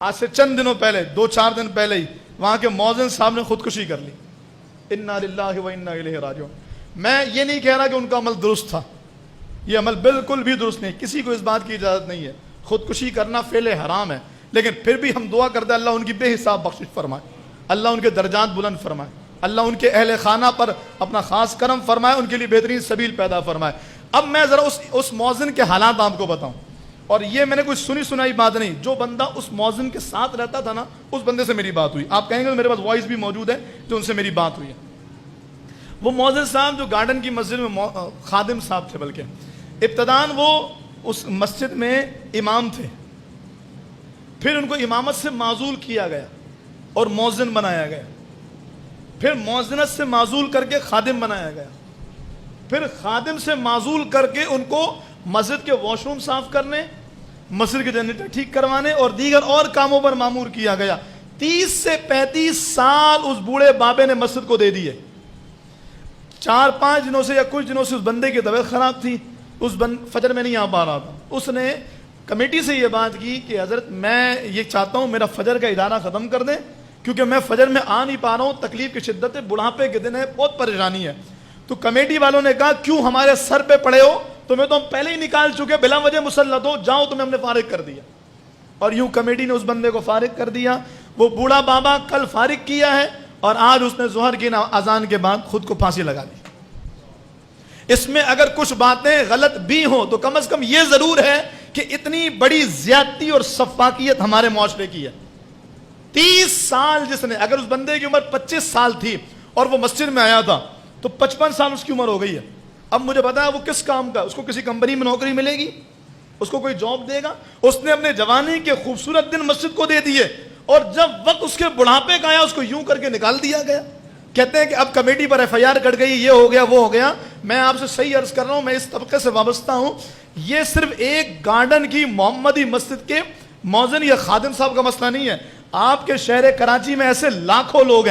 آج سے چند دنوں پہلے 2-4 دن پہلے ہی وہاں کے مؤذن صاحب نے خودکشی کر لی. انا للہ و انا الیہ راجعون. میں یہ نہیں کہہ رہا کہ ان کا عمل درست تھا، یہ عمل بالکل بھی درست نہیں، کسی کو اس بات کی اجازت نہیں ہے. خودکشی کرنا فعل حرام ہے، لیکن پھر بھی ہم دعا کرتے ہیں اللہ ان کی بے حساب بخشش فرمائے، اللہ ان کے درجات بلند فرمائے، اللہ ان کے اہل خانہ پر اپنا خاص کرم فرمائے، ان کے لیے بہترین سبیل پیدا فرمائے. اب میں ذرا اس مؤذن کے حالات آپ کو بتاؤں، اور یہ میں نے کوئی سنی سنائی بات نہیں، جو بندہ اس مؤذن کے ساتھ رہتا تھا نا، اس بندے سے میری بات ہوئی. آپ کہیں گے میرے پاس وائس بھی موجود ہے جو ان سے میری بات ہوئی ہے. وہ مؤذن صاحب جو گارڈن کی مسجد میں خادم صاحب تھے، بلکہ ابتداً وہ اس مسجد میں امام تھے، پھر ان کو امامت سے معزول کیا گیا اور مؤذن بنایا گیا، پھر مؤذنت سے معزول کر کے خادم بنایا گیا، پھر خادم سے معزول کر کے ان کو مسجد کے واش روم صاف کرنے، مسجد کے جنریٹر ٹھیک کروانے اور دیگر اور کاموں پر مامور کیا گیا. 30 سے 35 سال اس بوڑھے بابے نے مسجد کو دے دیے. 4-5 دنوں سے یا کچھ دنوں سے اس بندے کی طبیعت خراب تھی، فجر میں نہیں آ پا رہا تھا. اس نے کمیٹی سے یہ بات کی کہ حضرت میں یہ چاہتا ہوں میرا فجر کا ادارہ ختم کر دیں، کیونکہ میں فجر میں آ نہیں پا رہا ہوں، تکلیف کی شدت ہے، بڑھاپے کے دن ہے، بہت پریشانی ہے. تو کمیٹی والوں نے کہا کیوں ہمارے سر پہ پڑے ہو، تمہیں تو ہم پہلے ہی نکال چکے، بلا وجہ مسلط ہو، جاؤ تمہیں ہم نے فارغ کر دیا. اور یوں کمیٹی نے اس بندے کو فارغ کر دیا. وہ بوڑھا بابا کل فارغ کیا ہے اور آج اس نے ظہر کی اذان کے بعد خود کو پھانسی لگا دی. اس میں اگر کچھ باتیں غلط بھی ہوں تو کم از کم یہ ضرور ہے کہ اتنی بڑی زیادتی اور سفاکیت ہمارے معاشرے کی ہے. 30 سال جس نے، اگر اس بندے کی عمر 25 سال تھی اور وہ مسجد میں آیا تھا تو 55 سال اس کی عمر ہو گئی ہے. اب مجھے پتا ہے وہ کس کام کا، اس کو کسی کمپنی میں نوکری ملے گی، اس کو کوئی جاب دے گا. اس نے اپنے جوانی کے خوبصورت دن مسجد کو دے دیے اور جب وقت اس کے بڑھاپے کا آیا اس کو یوں کر کے نکال دیا گیا. کہتے ہیں کہ اب کمیٹی پر FIR کٹ گئی، یہ ہو گیا وہ ہو گیا. میں آپ سے صحیح عرض کر رہا ہوں، میں اس طبقے سے وابستہ ہوں. یہ صرف ایک گارڈن کی محمدی مسجد کے مؤذن یا خادم صاحب کا مسئلہ نہیں ہے. آپ کے شہر کراچی میں ایسے لاکھوں لوگ ہیں